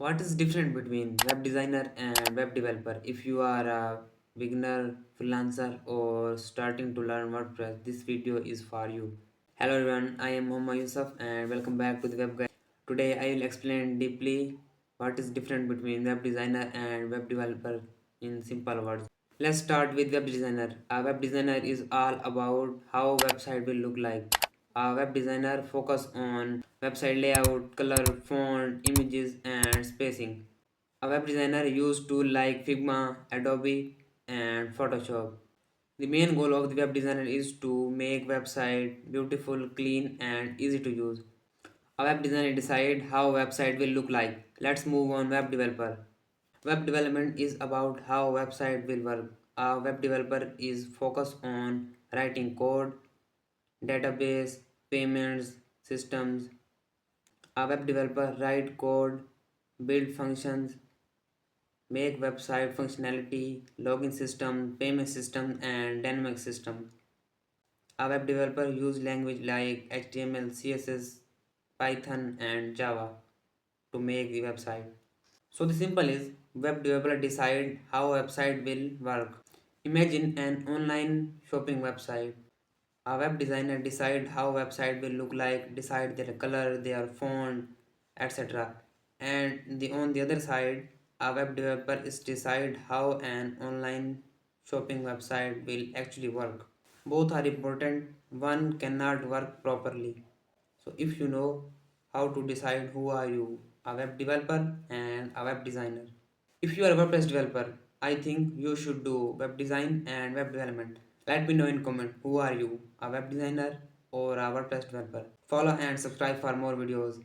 What is different between web designer and web developer? If you are a beginner, freelancer or starting to learn WordPress, this video is for you. Hello everyone, I am Mohammad Yusuf and welcome back to the web guide. Today I will explain deeply what is different between web designer and web developer in simple words. Let's start with web designer. A web designer is all about how website will look like. A web designer focus on website layout, color, font, images and spacing. A web designer use tools like Figma, Adobe and Photoshop. The main goal of the web designer is to make website beautiful, clean and easy to use. A web designer decide how website will look like. Let's move on web developer. Web development is about how website will work. A web developer is focused on writing code, database, payments, systems. A web developer write code, build functions, make website functionality, login system, payment system, and dynamic system. A web developer use language like HTML, CSS, Python, and Java to make the website. So the simple is web developer decide how website will work. Imagine an online shopping website. A web designer decide how website will look like, decide their color, their font, etc. And on the other side, a web developer is decide how an online shopping website will actually work. Both are important. One cannot work properly. So if you know how to decide who are you, a web developer and a web designer. If you are a WordPress developer, I think you should do web design and web development. Let me know in comment who are you, a web designer or a WordPress developer. Follow and subscribe for more videos.